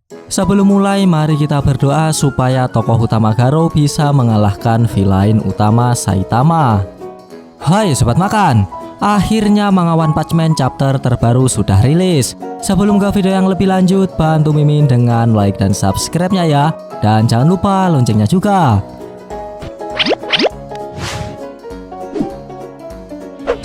Sebelum mulai, mari kita berdoa supaya tokoh utama Garou bisa mengalahkan villain utama Saitama. Hai Sobat Makan, akhirnya Manga One Punch Man chapter terbaru sudah rilis. Sebelum ke video yang lebih lanjut, bantu Mimin dengan like dan subscribe-nya ya. Dan jangan lupa loncengnya juga.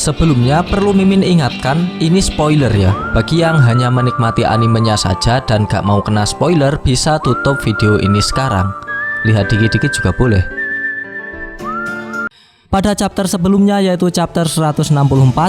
Sebelumnya perlu Mimin ingatkan, ini spoiler ya. Bagi yang hanya menikmati animenya saja dan gak mau kena spoiler, bisa tutup video ini sekarang. Lihat dikit-dikit juga boleh. Pada chapter sebelumnya yaitu chapter 164,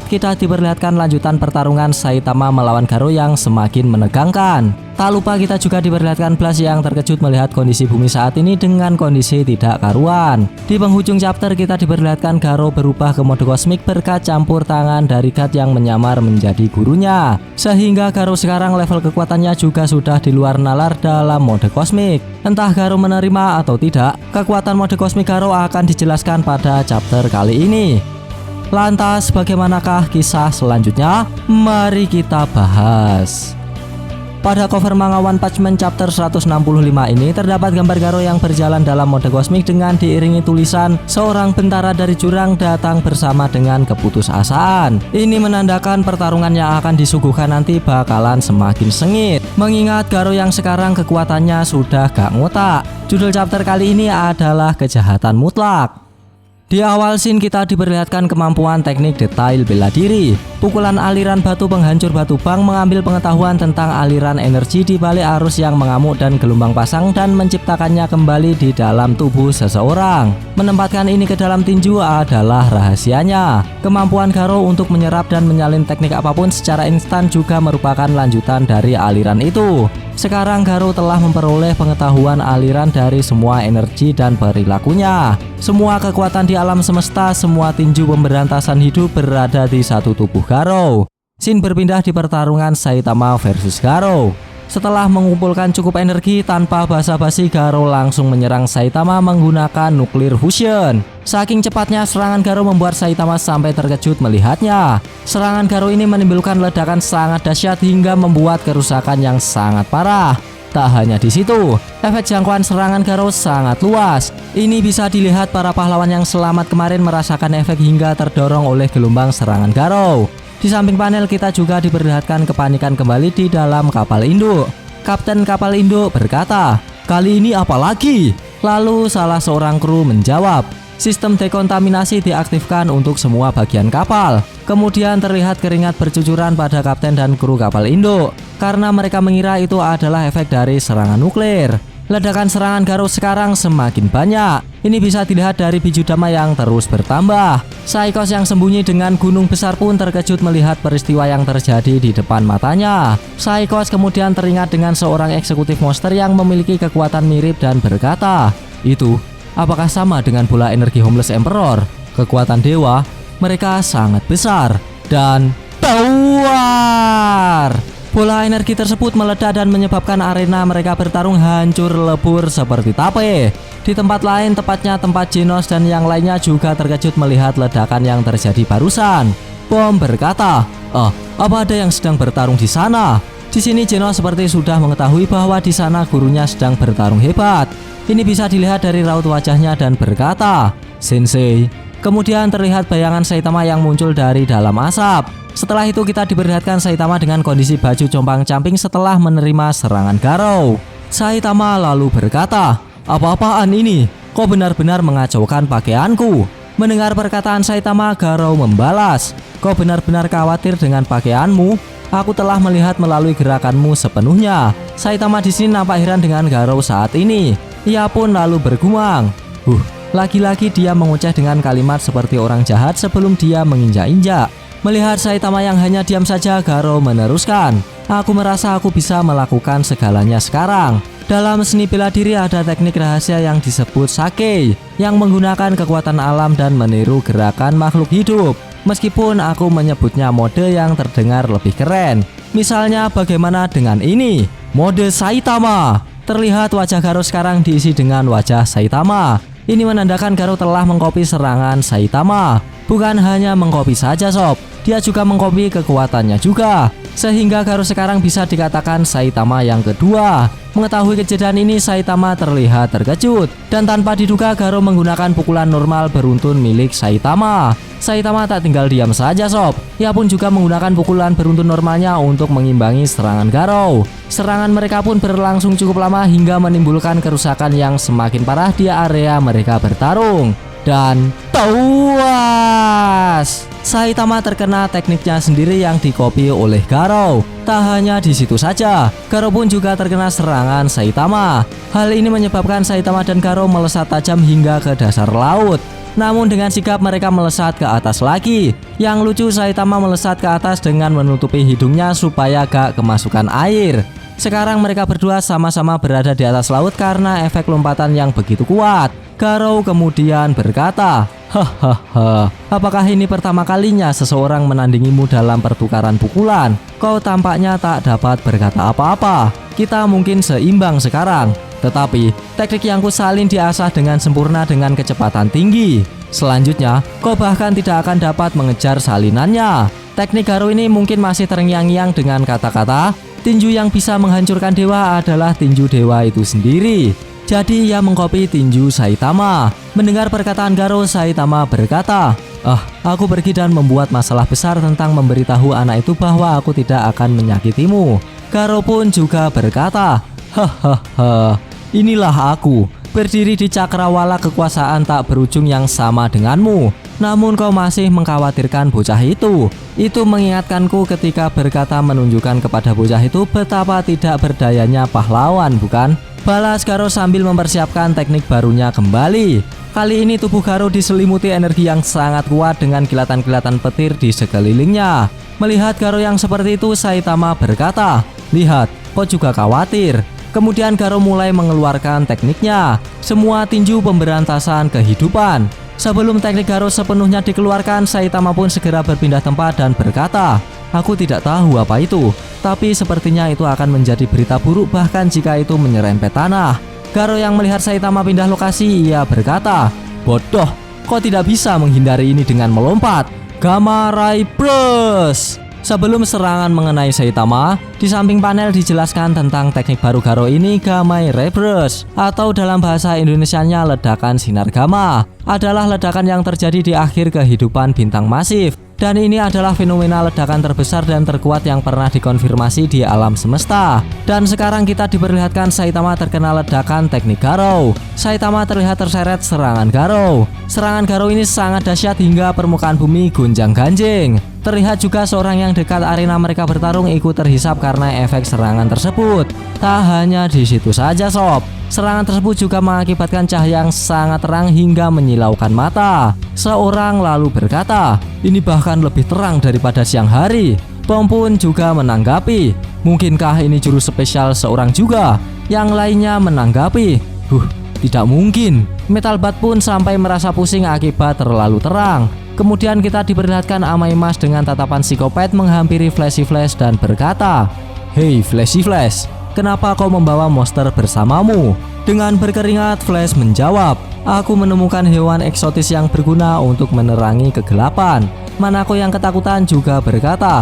kita diperlihatkan lanjutan pertarungan Saitama melawan Garou yang semakin menegangkan. Tak lupa kita juga diperlihatkan Blast yang terkejut melihat kondisi bumi saat ini dengan kondisi tidak karuan. Di penghujung chapter kita diperlihatkan Garou berubah ke mode kosmik berkat campur tangan dari God yang menyamar menjadi gurunya. Sehingga Garou sekarang level kekuatannya juga sudah di luar nalar dalam mode kosmik. Entah Garou menerima atau tidak, kekuatan mode kosmik Garou akan dijelaskan pada chapter kali ini. Lantas bagaimanakah kisah selanjutnya? Mari kita bahas. Pada cover Manga One Punch Man chapter 165 ini terdapat gambar Garou yang berjalan dalam mode kosmik dengan diiringi tulisan seorang bentara dari jurang datang bersama dengan keputusasaan. Ini menandakan pertarungan yang akan disuguhkan nanti bakalan semakin sengit. Mengingat Garou yang sekarang kekuatannya sudah gak ngotak. Judul chapter kali ini adalah Kejahatan Mutlak. Di awal scene kita diperlihatkan kemampuan teknik detail bela diri. Pukulan aliran batu penghancur batu bang mengambil pengetahuan tentang aliran energi di balik arus yang mengamuk dan gelombang pasang dan menciptakannya kembali di dalam tubuh seseorang. Menempatkan ini ke dalam tinju adalah rahasianya. Kemampuan Garou untuk menyerap dan menyalin teknik apapun secara instan juga merupakan lanjutan dari aliran itu. Sekarang Garou telah memperoleh pengetahuan aliran dari semua energi dan perilakunya. Semua kekuatan di alam semesta, semua tinju pemberantasan hidup berada di satu tubuh Garou. Scene berpindah di pertarungan Saitama versus Garou. Setelah mengumpulkan cukup energi, tanpa basa-basi Garou langsung menyerang Saitama menggunakan Nuclear Fusion. Saking cepatnya serangan Garou membuat Saitama sampai terkejut melihatnya. Serangan Garou ini menimbulkan ledakan sangat dahsyat hingga membuat kerusakan yang sangat parah. Tak hanya di situ, efek jangkauan serangan Garou sangat luas. Ini bisa dilihat para pahlawan yang selamat kemarin merasakan efek hingga terdorong oleh gelombang serangan Garou. Di samping panel kita juga diperlihatkan kepanikan kembali di dalam kapal induk. Kapten kapal induk berkata, "Kali ini apa lagi?" Lalu salah seorang kru menjawab, "Sistem dekontaminasi diaktifkan untuk semua bagian kapal." Kemudian terlihat keringat bercucuran pada kapten dan kru kapal induk karena mereka mengira itu adalah efek dari serangan nuklir. Ledakan serangan Garou sekarang semakin banyak. Ini bisa dilihat dari Bijudama yang terus bertambah. Saikos yang sembunyi dengan gunung besar pun terkejut melihat peristiwa yang terjadi di depan matanya. Saikos kemudian teringat dengan seorang eksekutif monster yang memiliki kekuatan mirip dan berkata, "Itu apakah sama dengan bola energi Homeless Emperor? Kekuatan dewa mereka sangat besar." Dan tawar! Bola energi tersebut meledak dan menyebabkan arena mereka bertarung hancur lebur seperti tape. Di tempat lain, tepatnya tempat Genos dan yang lainnya juga terkejut melihat ledakan yang terjadi barusan. Bom berkata, apa ada yang sedang bertarung di sana?" Di sini Genos seperti sudah mengetahui bahwa di sana gurunya sedang bertarung hebat. Ini bisa dilihat dari raut wajahnya dan berkata, "Sensei." Kemudian terlihat bayangan Saitama yang muncul dari dalam asap. Setelah itu kita diperlihatkan Saitama dengan kondisi baju compang-camping setelah menerima serangan Garou. Saitama lalu berkata, "Apa-apaan ini? Kau benar-benar mengacaukan pakaianku." Mendengar perkataan Saitama, Garou membalas, "Kau benar-benar khawatir dengan pakaianmu? Aku telah melihat melalui gerakanmu sepenuhnya." Saitama di sini nampak heran dengan Garou saat ini. Ia pun lalu bergumam, lagi-lagi dia mengoceh dengan kalimat seperti orang jahat sebelum dia menginjak-injak. Melihat Saitama yang hanya diam saja, Garou meneruskan, "Aku merasa aku bisa melakukan segalanya sekarang. Dalam seni bela diri ada teknik rahasia yang disebut Sake, yang menggunakan kekuatan alam dan meniru gerakan makhluk hidup. Meskipun aku menyebutnya mode yang terdengar lebih keren. Misalnya bagaimana dengan ini? Mode Saitama." Terlihat wajah Garou sekarang diisi dengan wajah Saitama. Ini menandakan Garou telah mengkopi serangan Saitama. Bukan hanya mengkopi saja sob, dia juga mengkopi kekuatannya juga. Sehingga Garo sekarang bisa dikatakan Saitama yang kedua. Mengetahui kejadian ini, Saitama terlihat terkejut. Dan tanpa diduga, Garo menggunakan pukulan normal beruntun milik Saitama. Saitama tak tinggal diam saja sob. Ia pun juga menggunakan pukulan beruntun normalnya untuk mengimbangi serangan Garo. Serangan mereka pun berlangsung cukup lama hingga menimbulkan kerusakan yang semakin parah di area mereka bertarung. Dan tawas! Saitama terkena tekniknya sendiri yang dikopi oleh Garo. Tak hanya di situ saja, Garo pun juga terkena serangan Saitama. Hal ini menyebabkan Saitama dan Garo melesat tajam hingga ke dasar laut. Namun dengan sigap mereka melesat ke atas lagi. Yang lucu, Saitama melesat ke atas dengan menutupi hidungnya supaya gak kemasukan air. Sekarang mereka berdua sama-sama berada di atas laut karena efek lompatan yang begitu kuat. Garo kemudian berkata, "Hahaha, apakah ini pertama kalinya seseorang menandingimu dalam pertukaran pukulan? Kau tampaknya tak dapat berkata apa-apa. Kita mungkin seimbang sekarang. Tetapi teknik yang kusalin diasah dengan sempurna dengan kecepatan tinggi. Selanjutnya, kau bahkan tidak akan dapat mengejar salinannya." Teknik Garo ini mungkin masih terngiang-ngiang dengan kata-kata, tinju yang bisa menghancurkan dewa adalah tinju dewa itu sendiri. Jadi ia mengkopi tinju Saitama. Mendengar perkataan Garo, Saitama berkata, aku pergi dan membuat masalah besar tentang memberitahu anak itu bahwa aku tidak akan menyakitimu." Garo pun juga berkata, "Hahaha, inilah aku, berdiri di cakrawala kekuasaan tak berujung yang sama denganmu. Namun kau masih mengkhawatirkan bocah itu. Itu mengingatkanku ketika berkata menunjukkan kepada bocah itu betapa tidak berdayanya pahlawan, bukan?" Balas Garo sambil mempersiapkan teknik barunya kembali. Kali ini tubuh Garo diselimuti energi yang sangat kuat dengan kilatan-kilatan petir di sekelilingnya. Melihat Garo yang seperti itu, Saitama berkata, "Lihat, kau juga khawatir." Kemudian Garo mulai mengeluarkan tekniknya, semua tinju pemberantasan kehidupan. Sebelum teknik Garo sepenuhnya dikeluarkan, Saitama pun segera berpindah tempat dan berkata, "Aku tidak tahu apa itu, tapi sepertinya itu akan menjadi berita buruk bahkan jika itu menyerempet tanah." Garo yang melihat Saitama pindah lokasi, ia berkata, "Bodoh, kau tidak bisa menghindari ini dengan melompat. Gamma Ray Burst." Sebelum serangan mengenai Saitama, di samping panel dijelaskan tentang teknik baru Garo ini, Gamma Ray Burst, atau dalam bahasa Indonesianya ledakan sinar gamma, adalah ledakan yang terjadi di akhir kehidupan bintang masif. Dan ini adalah fenomena ledakan terbesar dan terkuat yang pernah dikonfirmasi di alam semesta. Dan sekarang kita diperlihatkan Saitama terkena ledakan teknik Garo. Saitama terlihat terseret serangan Garo. Serangan Garo ini sangat dahsyat hingga permukaan bumi gonjang-ganjing. Terlihat juga seorang yang dekat arena mereka bertarung ikut terhisap karena efek serangan tersebut. Tak hanya di situ saja sob, serangan tersebut juga mengakibatkan cahaya yang sangat terang hingga menyilaukan mata. Seorang lalu berkata, "Ini bahkan lebih terang daripada siang hari." Tom pun juga menanggapi, "Mungkinkah ini jurus spesial seorang juga?" Yang lainnya menanggapi, tidak mungkin." Metal Bat pun sampai merasa pusing akibat terlalu terang. Kemudian kita diperlihatkan Amai Mas dengan tatapan psikopat menghampiri Flashy Flash dan berkata, "Hei Flashy Flash, kenapa kau membawa monster bersamamu?" Dengan berkeringat, Flash menjawab, "Aku menemukan hewan eksotis yang berguna untuk menerangi kegelapan." Manako yang ketakutan juga berkata,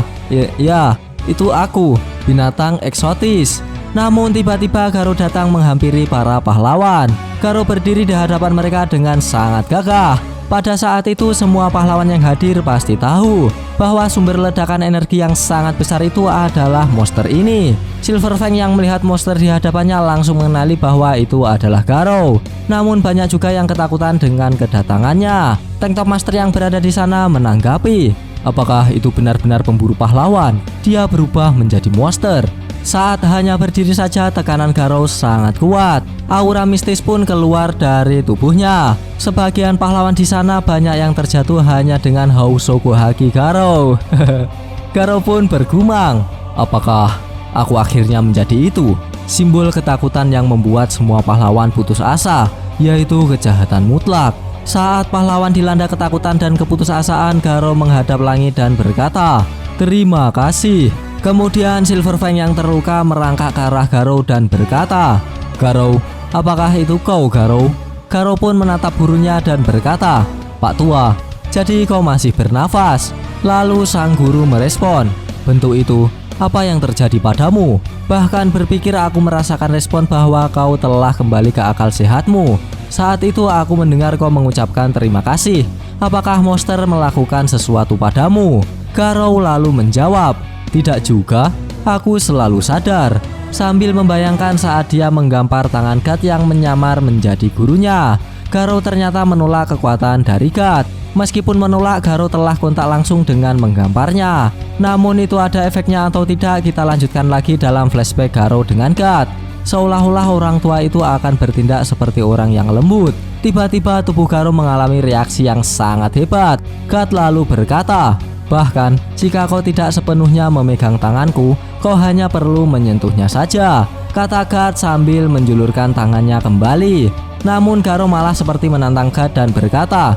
Ya, itu aku, binatang eksotis." Namun tiba-tiba Garo datang menghampiri para pahlawan. Garo berdiri di hadapan mereka dengan sangat gagah. Pada saat itu semua pahlawan yang hadir pasti tahu bahwa sumber ledakan energi yang sangat besar itu adalah monster ini. Silver Fang yang melihat monster di hadapannya langsung mengenali bahwa itu adalah Garo. Namun banyak juga yang ketakutan dengan kedatangannya. Tank Top Master yang berada di sana menanggapi, "Apakah itu benar-benar pemburu pahlawan? Dia berubah menjadi monster." Saat hanya berdiri saja, tekanan Garo sangat kuat. Aura mistis pun keluar dari tubuhnya. Sebagian pahlawan di sana banyak yang terjatuh hanya dengan Housoku Haki Garo. Garo pun bergumang, "Apakah aku akhirnya menjadi itu?" Simbol ketakutan yang membuat semua pahlawan putus asa, yaitu kejahatan mutlak. Saat pahlawan dilanda ketakutan dan keputusasaan, Garo menghadap langit dan berkata, "Terima kasih." Kemudian Silver Fang yang terluka merangkak ke arah Garo dan berkata, "Garo, apakah itu kau Garo?" Garo pun menatap gurunya dan berkata, "Pak Tua, jadi kau masih bernafas?" Lalu sang guru merespon, "Bentuk itu, apa yang terjadi padamu? Bahkan berpikir aku merasakan respon bahwa kau telah kembali ke akal sehatmu. Saat itu aku mendengar kau mengucapkan terima kasih. Apakah monster melakukan sesuatu padamu?" Garou lalu menjawab, "Tidak juga, aku selalu sadar." Sambil membayangkan saat dia menggampar tangan God yang menyamar menjadi gurunya. Garou ternyata menolak kekuatan dari God. Meskipun menolak, Garou telah kontak langsung dengan menggamparnya. Namun itu ada efeknya atau tidak, kita lanjutkan lagi dalam flashback Garou dengan God. Seolah-olah orang tua itu akan bertindak seperti orang yang lembut. Tiba-tiba tubuh Garou mengalami reaksi yang sangat hebat. God lalu berkata, "Bahkan jika kau tidak sepenuhnya memegang tanganku, kau hanya perlu menyentuhnya saja," kata God sambil menjulurkan tangannya kembali. Namun Garou malah seperti menantang God dan berkata,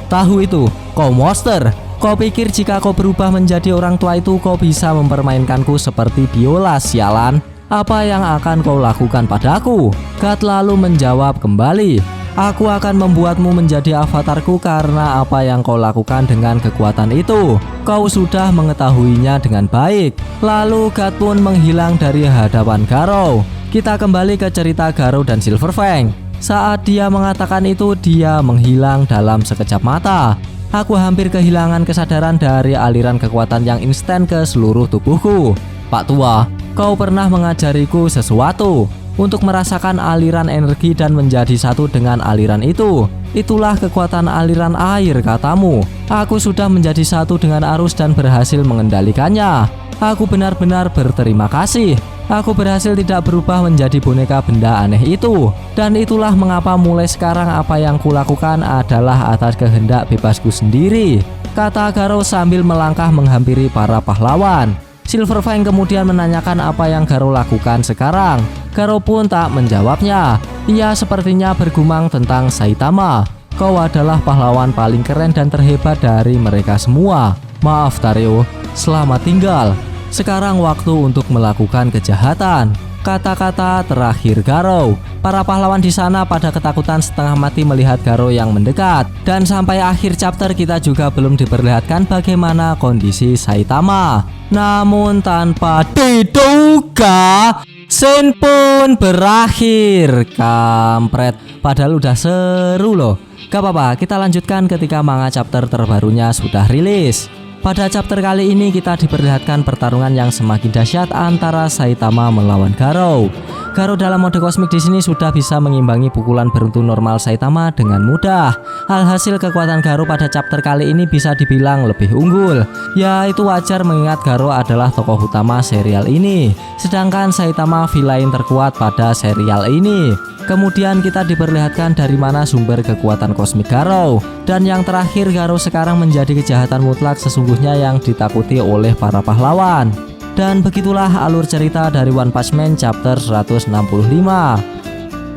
"Tahu itu, kau monster. Kau pikir jika kau berubah menjadi orang tua itu kau bisa mempermainkanku seperti biola, sialan? Apa yang akan kau lakukan padaku?" God lalu menjawab kembali, "Aku akan membuatmu menjadi avatarku karena apa yang kau lakukan dengan kekuatan itu. Kau sudah mengetahuinya dengan baik." Lalu God pun menghilang dari hadapan Garou. Kita kembali ke cerita Garou dan Silverfang. Saat dia mengatakan itu, dia menghilang dalam sekejap mata. Aku hampir kehilangan kesadaran dari aliran kekuatan yang instan ke seluruh tubuhku. "Pak Tua, kau pernah mengajariku sesuatu untuk merasakan aliran energi dan menjadi satu dengan aliran itu. Itulah kekuatan aliran air, katamu. Aku sudah menjadi satu dengan arus dan berhasil mengendalikannya. Aku benar-benar berterima kasih. Aku berhasil tidak berubah menjadi boneka benda aneh itu. Dan itulah mengapa mulai sekarang apa yang kulakukan adalah atas kehendak bebasku sendiri," kata Garou sambil melangkah menghampiri para pahlawan. Silverfang kemudian menanyakan apa yang Garou lakukan sekarang. Garou pun tak menjawabnya. Ia sepertinya bergumam tentang Saitama. "Kau adalah pahlawan paling keren dan terhebat dari mereka semua. Maaf Tario, selamat tinggal. Sekarang waktu untuk melakukan kejahatan," kata-kata terakhir Garou. Para pahlawan di sana pada ketakutan setengah mati melihat Garou yang mendekat. Dan sampai akhir chapter kita juga belum diperlihatkan bagaimana kondisi Saitama. Namun tanpa diduga, scene pun berakhir. Kampret, padahal udah seru loh. Gak apa-apa, kita lanjutkan ketika manga chapter terbarunya sudah rilis. Pada chapter kali ini kita diperlihatkan pertarungan yang semakin dahsyat antara Saitama melawan Garou. Garou dalam mode kosmik di sini sudah bisa mengimbangi pukulan beruntun normal Saitama dengan mudah. Alhasil kekuatan Garou pada chapter kali ini bisa dibilang lebih unggul. Ya itu wajar mengingat Garou adalah tokoh utama serial ini, sedangkan Saitama villain terkuat pada serial ini. Kemudian kita diperlihatkan dari mana sumber kekuatan kosmik Garou. Dan yang terakhir, Garou sekarang menjadi kejahatan mutlak sesungguhnya yang ditakuti oleh para pahlawan. Dan begitulah alur cerita dari One Punch Man chapter 165.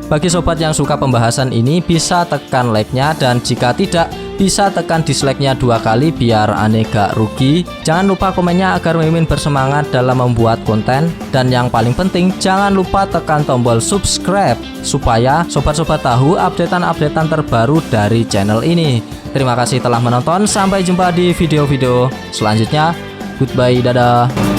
Bagi sobat yang suka pembahasan ini bisa tekan like-nya, dan jika tidak bisa tekan dislike-nya 2 kali biar aneh gak rugi. Jangan lupa komennya agar Mimin bersemangat dalam membuat konten. Dan yang paling penting jangan lupa tekan tombol subscribe supaya sobat-sobat tahu updatean-updatean terbaru dari channel ini. Terima kasih telah menonton, sampai jumpa di video-video selanjutnya. Goodbye, dadah.